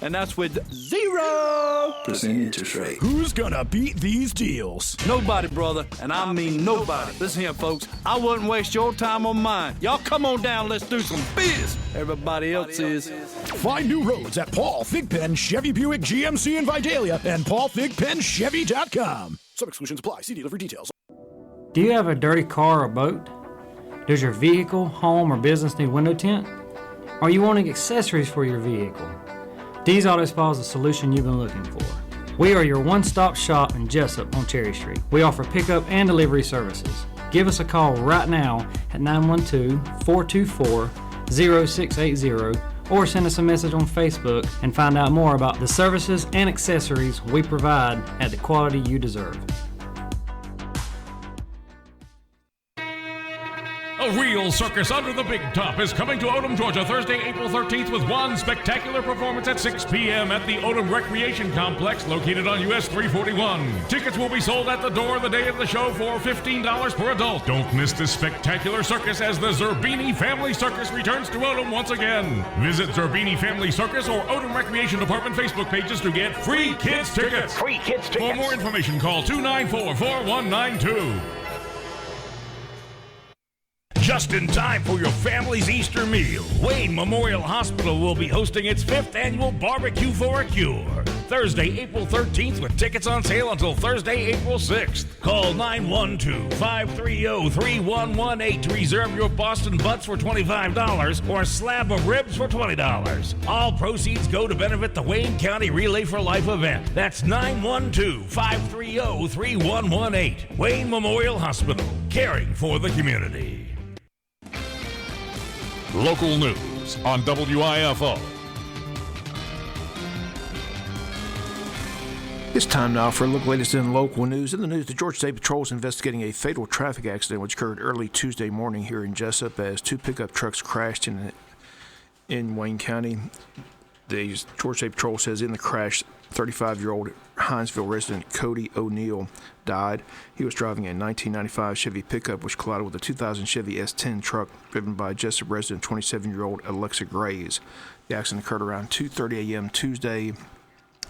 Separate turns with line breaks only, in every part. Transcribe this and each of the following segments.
And that's with 0%
interest rate.
Who's gonna beat these deals?
Nobody, brother, and I mean nobody. Listen here, folks, I wouldn't waste your time on mine. Y'all come on down, let's do some biz. Everybody else is.
Find new roads at Paul Thigpen Chevy Buick GMC in Vidalia and paulthigpenchevy.com. Some exclusions apply. See dealer for details.
Do you have a dirty car or boat? Does your vehicle, home, or business need window tint? Are you wanting accessories for your vehicle? D's Auto Spa is the solution you've been looking for. We are your one-stop shop in Jesup on Cherry Street. We offer pickup and delivery services. Give us a call right now at 912-424-0680 or send us a message on Facebook and find out more about the services and accessories we provide at the quality you deserve.
A real circus under the big top is coming to Odom, Georgia, Thursday, April 13th with one spectacular performance at 6 p.m. at the Odom Recreation Complex located on US 341. Tickets will be sold at the door the day of the show for $15 per adult. Don't miss this spectacular circus as the Zerbini Family Circus returns to Odom once again. Visit Zerbini Family Circus or Odom Recreation Department Facebook pages to get free kids tickets.
Free kids tickets.
For more information, call 294-4192. Just in time for your family's Easter meal, Wayne Memorial Hospital will be hosting its 5th annual Barbecue for a Cure. Thursday, April 13th with tickets on sale until Thursday, April 6th. Call 912-530-3118 to reserve your Boston Butts for $25 or a slab of ribs for $20. All proceeds go to benefit the Wayne County Relay for Life event. That's 912-530-3118. Wayne Memorial Hospital, caring for the community. Local news on WIFO.
It's time now for a look at the latest in local news. In the news, the Georgia State Patrol is investigating a fatal traffic accident which occurred early Tuesday morning here in Jesup as two pickup trucks crashed in Wayne County. The Georgia State Patrol says in the crash, 35-year-old Hinesville resident Cody O'Neill died. He was driving a 1995 Chevy pickup which collided with a 2000 Chevy S10 truck driven by Jesup resident 27-year-old Alexa Grays. The accident occurred around 2:30 a.m. Tuesday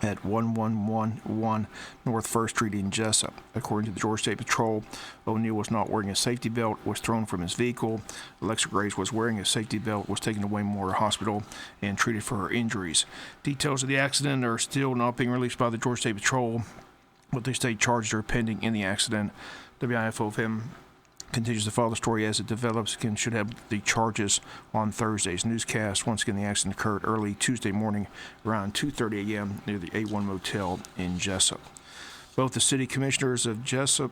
at 1111 North 1st Street in Jesup. According to the Georgia State Patrol, O'Neill was not wearing a safety belt, was thrown from his vehicle. Alexa Graves was wearing a safety belt, was taken to Wayne Memorial Hospital and treated for her injuries. Details of the accident are still not being released by the Georgia State Patrol, but they state charges are pending in the accident. WIFO-FM continues to follow the story as it develops and should have the charges on Thursday's newscast. Once again, the accident occurred early Tuesday morning around 2:30 a.m. near the A1 Motel in Jesup. Both the city commissioners of Jesup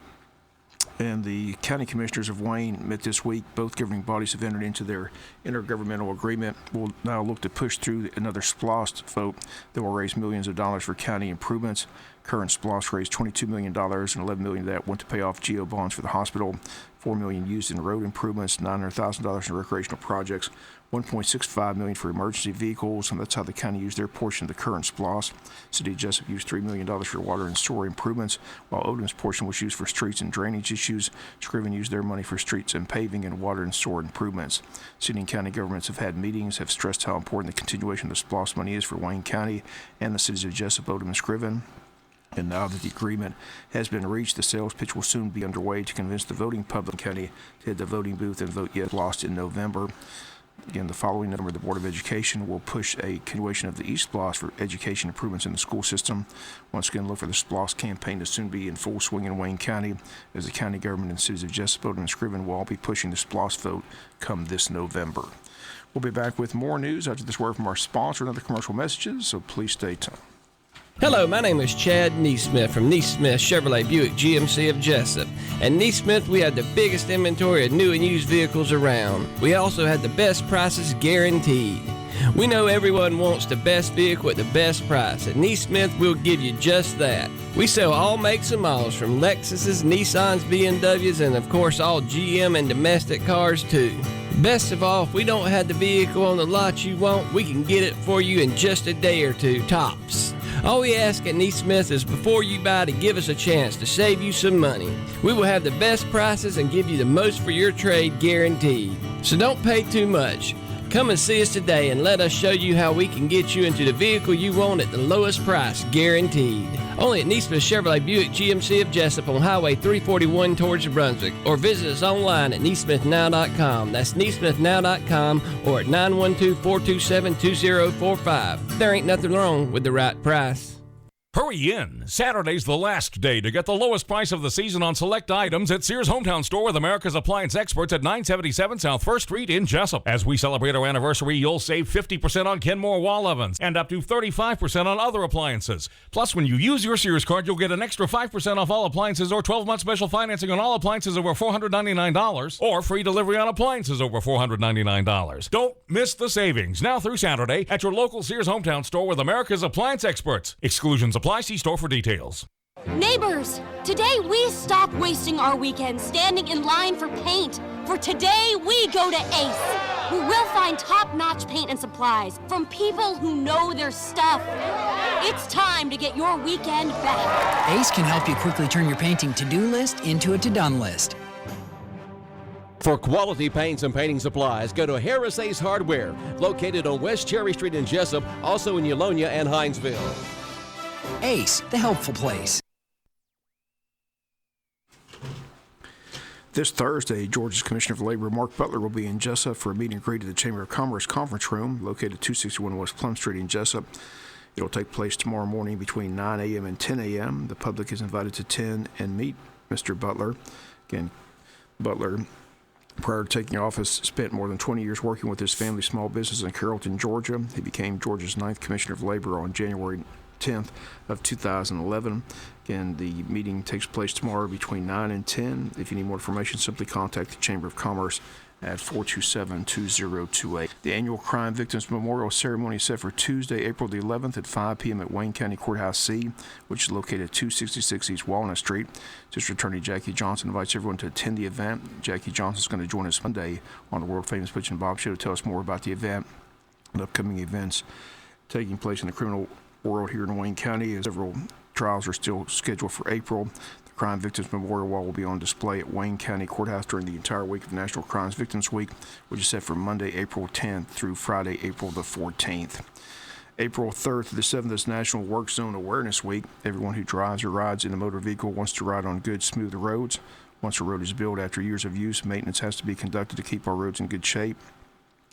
and the county commissioners of Wayne met this week. Both governing bodies have entered into their intergovernmental agreement. We'll now look to push through another SPLOST vote that will raise millions of dollars for county improvements. Current SPLOST raised $22 million, and $11 million of that went to pay off GO bonds for the hospital, $4 million used in road improvements, $900,000 in recreational projects, $1.65 million for emergency vehicles, and that's how the county used their portion of the current SPLOST. City of Jesup used $3 million for water and sewer improvements, while Odom's portion was used for streets and drainage issues. Scriven used their money for streets and paving and water and sewer improvements. City and county governments have had meetings, have stressed how important the continuation of the SPLOST money is for Wayne County and the cities of Jesup, Odom, and Scriven. And now that the agreement has been reached, the sales pitch will soon be underway to convince the voting public in county to hit the voting booth and vote yes lost in November. Again, the following November, the Board of Education will push a continuation of the eSPLOST for education improvements in the school system. Once again, look for the SPLOST campaign to soon be in full swing in Wayne County, as the county government and cities of Jesup, Odom, and Scriven will all be pushing the SPLOST vote come this November. We'll be back with more news after this word from our sponsor and other commercial messages, so please stay tuned.
Hello, my name is Chad Neesmith from Neesmith Chevrolet Buick GMC of Jesup. At Neesmith, we have the biggest inventory of new and used vehicles around. We also have the best prices guaranteed. We know everyone wants the best vehicle at the best price. At Neesmith, we'll give you just that. We sell all makes and models from Lexuses, Nissans, BMWs, and of course all GM and domestic cars too. Best of all, if we don't have the vehicle on the lot you want, we can get it for you in just a day or two, tops. All we ask at Neesmith is before you buy to give us a chance to save you some money. We will have the best prices and give you the most for your trade guaranteed. So don't pay too much. Come and see us today and let us show you how we can get you into the vehicle you want at the lowest price, guaranteed. Only at Neesmith Chevrolet Buick GMC of Jesup on Highway 341 towards New Brunswick, or visit us online at neesmithnow.com. That's neesmithnow.com or at 912-427-2045. There ain't nothing wrong with the right price.
Hurry in. Saturday's the last day to get the lowest price of the season on select items at Sears Hometown Store with America's Appliance Experts at 977 South 1st Street in Jesup. As we celebrate our anniversary, you'll save 50% on Kenmore wall ovens and up to 35% on other appliances. Plus, when you use your Sears card, you'll get an extra 5% off all appliances or 12-month special financing on all appliances over $499 or free delivery on appliances over $499. Don't miss the savings now through Saturday at your local Sears Hometown Store with America's Appliance Experts. Exclusions apply. See store for details.
Neighbors, today we stop wasting our weekends standing in line for paint. For today, we go to Ace, where we'll find top-notch paint and supplies from people who know their stuff. It's time to get your weekend back.
Ace can help you quickly turn your painting to-do list into a to-done list.
For quality paints and painting supplies, go to Harris Ace Hardware, located on West Cherry Street in Jesup, also in Eulonia and Hinesville.
Ace, the helpful place.
This Thursday, Georgia's Commissioner of Labor, Mark Butler, will be in Jesup for a meet and greet at the Chamber of Commerce Conference Room, located at 261 West Plum Street in Jesup. It will take place tomorrow morning between 9 a.m. and 10 a.m. The public is invited to attend and meet Mr. Butler. Again, Butler, prior to taking office, spent more than 20 years working with his family small business in Carrollton, Georgia. He became Georgia's 9th Commissioner of Labor on January 10th of 2011. Again, the meeting takes place tomorrow between 9 and 10. If you need more information, simply contact the Chamber of Commerce at 427-2028. The annual Crime Victims Memorial Ceremony is set for Tuesday, April the 11th at 5 p.m. at Wayne County Courthouse C, which is located at 266 East Walnut Street. District Attorney Jackie Johnson invites everyone to attend the event. Jackie Johnson is going to join us Monday on the world-famous Butch and Bob Show to tell us more about the event and upcoming events taking place in the criminal world here in Wayne County, as several trials are still scheduled for April. The Crime Victims Memorial Wall will be on display at Wayne County Courthouse during the entire week of National Crimes Victims Week, which is set from Monday, April 10th through Friday, April the 14th. April 3rd through the 7th is National Work Zone Awareness Week. Everyone who drives or rides in a motor vehicle wants to ride on good, smooth roads. Once a road is built after years of use, maintenance has to be conducted to keep our roads in good shape.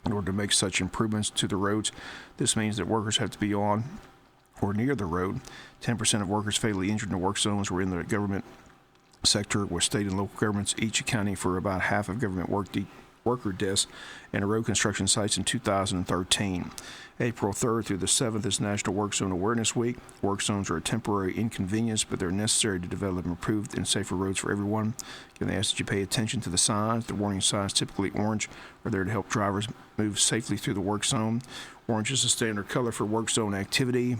In order to make such improvements to the roads, this means that workers have to be on or near the road. 10% of workers fatally injured in the work zones were in the government sector, with state and local governments each accounting for about half of government worker deaths and road construction sites in 2013. April 3rd through the 7th is National Work Zone Awareness Week. Work zones are a temporary inconvenience, but they're necessary to develop improved and safer roads for everyone. Again, they ask that you pay attention to the signs. The warning signs, typically orange, are there to help drivers move safely through the work zone. Orange is the standard color for work zone activity.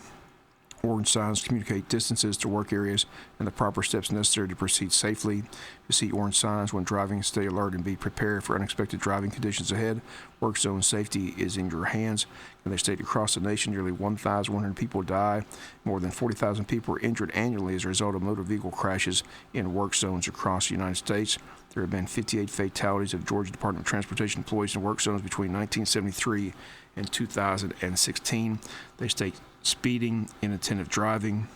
Orange signs communicate distances to work areas and the proper steps necessary to proceed safely. You see orange signs when driving, stay alert and be prepared for unexpected driving conditions ahead. Work zone safety is in your hands. And they state across the nation, nearly 1,100 people die. More than 40,000 people are injured annually as a result of motor vehicle crashes in work zones across the United States. There have been 58 fatalities of Georgia Department of Transportation employees in work zones between 1973 and 2016. They state speeding, inattentive driving,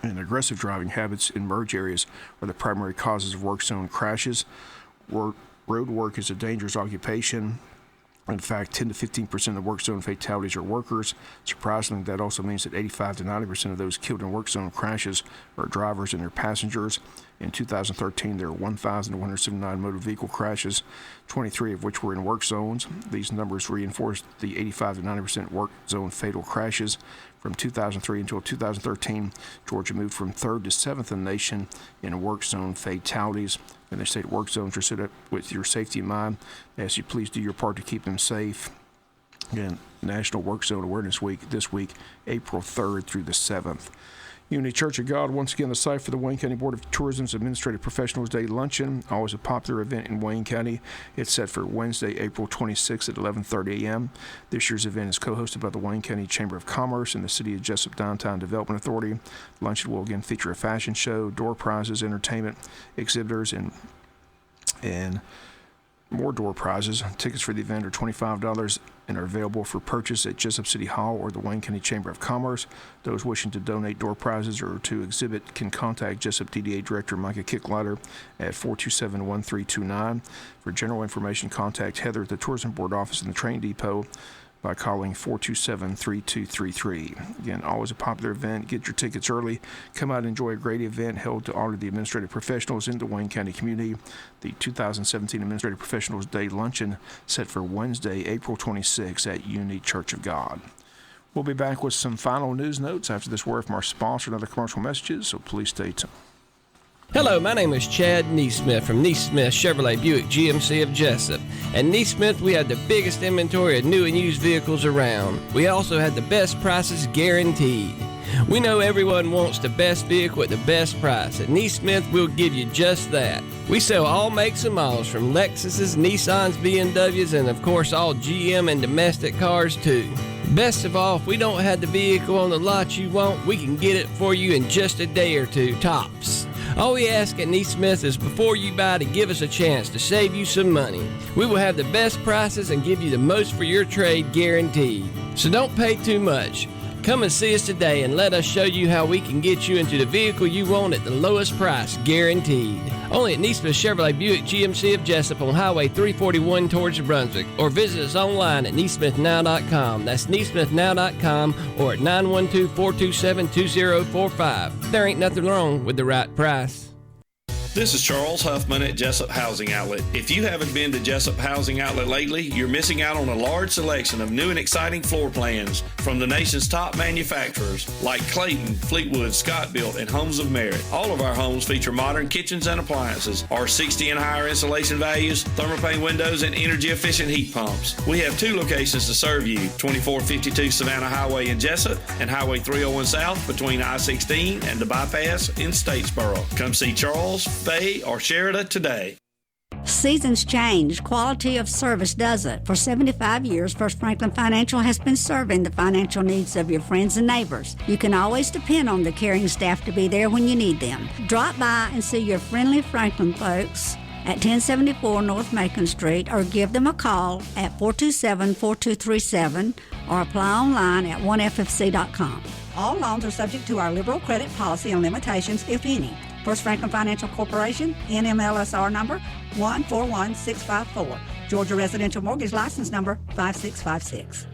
and aggressive driving habits in merge areas are the primary causes of work zone crashes. Road work is a dangerous occupation. In fact, 10 to 15% of work zone fatalities are workers. Surprisingly, that also means that 85 to 90% of those killed in work zone crashes are drivers and their passengers. In 2013, there were 1,179 motor vehicle crashes, 23 of which were in work zones. These numbers reinforce the 85 to 90% work zone fatal crashes. From 2003 until 2013, Georgia moved from 3rd to 7th in the nation in work zone fatalities. And they state work zones are set up with your safety in mind. They ask you please do your part to keep them safe. Again, National Work Zone Awareness Week this week, April 3rd through the 7th. Unity Church of God, once again, the site for the Wayne County Board of Tourism's Administrative Professionals Day Luncheon, always a popular event in Wayne County. It's set for Wednesday, April 26th at 11:30 a.m. This year's event is co-hosted by the Wayne County Chamber of Commerce and the City of Jesup Downtown Development Authority. Luncheon will again feature a fashion show, door prizes, entertainment, exhibitors, and more door prizes. Tickets for the event are $25 and are available for purchase at Jesup City Hall or the Wayne County Chamber of Commerce. Those wishing to donate door prizes or to exhibit can contact Jesup DDA Director Micah Kicklighter at 427-1329. For general information, contact Heather at the Tourism Board office in the train depot by calling 427-3233. Again, always a popular event. Get your tickets early. Come out and enjoy a great event held to honor the administrative professionals in the Wayne County community. The 2017 Administrative Professionals Day Luncheon set for Wednesday, April 26 at Unity Church of God. We'll be back with some final news notes after this word from our sponsor and other commercial messages, so please stay tuned.
Hello, my name is Chad Neesmith from Neesmith Chevrolet Buick GMC of Jesup. At Neesmith, we have the biggest inventory of new and used vehicles around. We also have the best prices guaranteed. We know everyone wants the best vehicle at the best price. At Neesmith, we'll give you just that. We sell all makes and models from Lexuses, Nissans, BMWs, and of course all GM and domestic cars too. Best of all, if we don't have the vehicle on the lot you want, we can get it for you in just a day or two, tops. All we ask at Neesmith is before you buy to give us a chance to save you some money. We will have the best prices and give you the most for your trade guaranteed. So don't pay too much. Come and see us today and let us show you how we can get you into the vehicle you want at the lowest price guaranteed. Only at Neesmith Chevrolet Buick GMC of Jesup on Highway 341 towards Brunswick, or visit us online at neesmithnow.com. That's neesmithnow.com or at 912-427-2045. There ain't nothing wrong with the right price.
This is Charles Huffman at Jesup Housing Outlet. If you haven't been to Jesup Housing Outlet lately, you're missing out on a large selection of new and exciting floor plans from the nation's top manufacturers like Clayton, Fleetwood, Scott-Built, and Homes of Merit. All of our homes feature modern kitchens and appliances, R60 and higher insulation values, thermopane windows, and energy-efficient heat pumps. We have two locations to serve you, 2452 Savannah Highway in Jesup and Highway 301 South between I-16 and the bypass in Statesboro. Come see Charles, Faye, or Sherida today.
Seasons change. Quality of service doesn't. For 75 years, First Franklin Financial has been serving the financial needs of your friends and neighbors. You can always depend on the caring staff to be there when you need them. Drop by and see your friendly Franklin folks at 1074 North Macon Street, or give them a call at 427-4237 or apply online at 1ffc.com. All loans are subject to our liberal credit policy and limitations, if any. First Franklin Financial Corporation, NMLSR number 141654. Georgia Residential Mortgage License number 5656.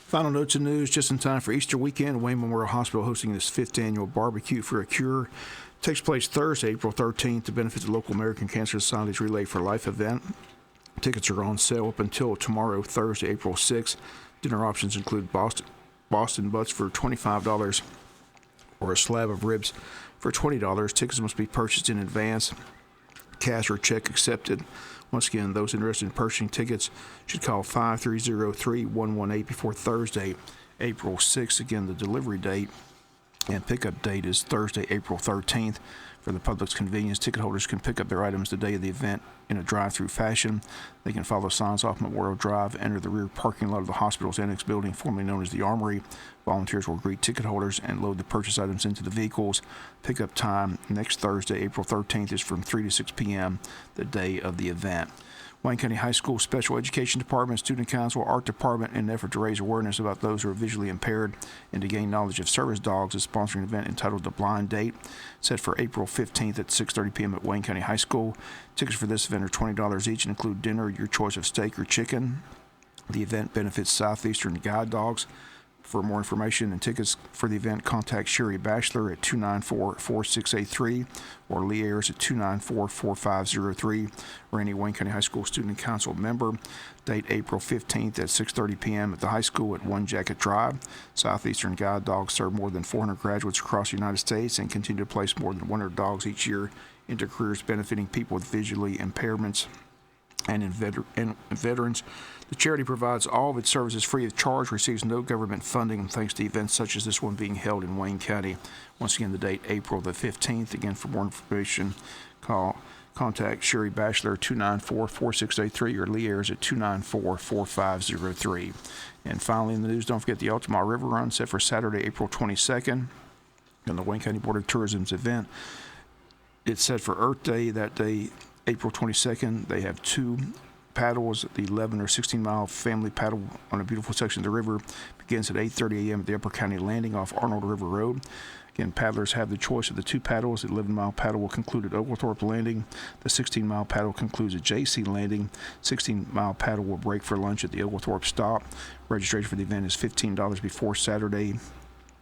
Final notes and news just in time for Easter weekend. Wayne Memorial Hospital hosting this 5th annual Barbecue for a Cure. Takes place Thursday, April 13th to benefit the local American Cancer Society's Relay for Life event. Tickets are on sale up until tomorrow, Thursday, April 6th. Dinner options include Boston butts for $25 or a slab of ribs for $20. Tickets must be purchased in advance. Cash or check accepted. Once again, those interested in purchasing tickets should call 530-3118 before Thursday, April 6th. Again, the delivery date and pickup date is Thursday, April 13th. For the public's convenience, ticket holders can pick up their items the day of the event in a drive-through fashion. They can follow signs off Memorial Drive, enter the rear parking lot of the hospital's annex building, formerly known as the Armory. Volunteers will greet ticket holders and load the purchase items into the vehicles. Pickup time next Thursday, April 13th, is from 3 to 6 p.m., the day of the event. Wayne County High School Special Education Department, Student Council, Art Department, in an effort to raise awareness about those who are visually impaired and to gain knowledge of service dogs, is sponsoring an event entitled The Blind Date, set for April 15th at 6:30 p.m. at Wayne County High School. Tickets for this event are $20 each and include dinner, your choice of steak or chicken. The event benefits Southeastern Guide Dogs. For more information and tickets for the event, contact Sherry Bachelor at 294-4683 or Lee Ayers at 294-4503 or any Wayne County High School Student Council member. Date April 15th at 6:30 p.m. at the high school at One Jacket Drive. Southeastern Guide Dogs serve more than 400 graduates across the United States and continue to place more than 100 dogs each year into careers benefiting people with visually impairments and veterans. The charity provides all of its services free of charge, receives no government funding, thanks to events such as this one being held in Wayne County. Once again, the date, April the 15th. Again, for more information, contact Sherry Bachelor, 294-4683, or Lee Ayers at 294-4503. And finally, in the news, don't forget the Altamont River Run set for Saturday, April 22nd, and the Wayne County Board of Tourism's event. It's set for Earth Day that day April 22nd, they have 2 paddles. The 11 or 16-mile family paddle on a beautiful section of the river begins at 8:30 a.m. at the Upper County Landing off Arnold River Road. Again, paddlers have the choice of the 2 paddles. The 11-mile paddle will conclude at Oglethorpe Landing. The 16-mile paddle concludes at JC Landing. 16-mile paddle will break for lunch at the Oglethorpe stop. Registration for the event is $15 before Saturday,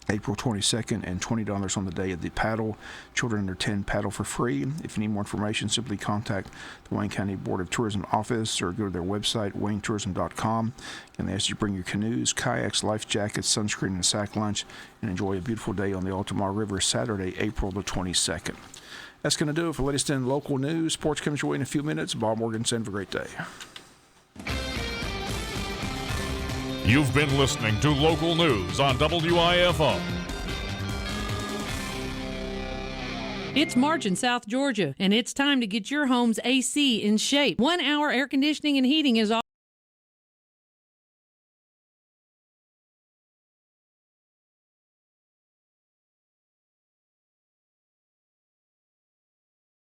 April 22nd, and $20 on the day of the paddle. Children under 10 paddle for free. If you need more information, simply contact the Wayne County Board of Tourism office or go to their website, waynetourism.com. And they ask you to bring your canoes, kayaks, life jackets, sunscreen, and a sack lunch, and enjoy a beautiful day on the Altamar River Saturday, April the 22nd. That's going to do it for latest in local news. Sports comes your way in a few minutes. Bob Morganson, have a great day.
You've been listening to local news on WIFO.
It's March in South Georgia, and it's time to get your home's AC in shape. 1 hour air conditioning and heating is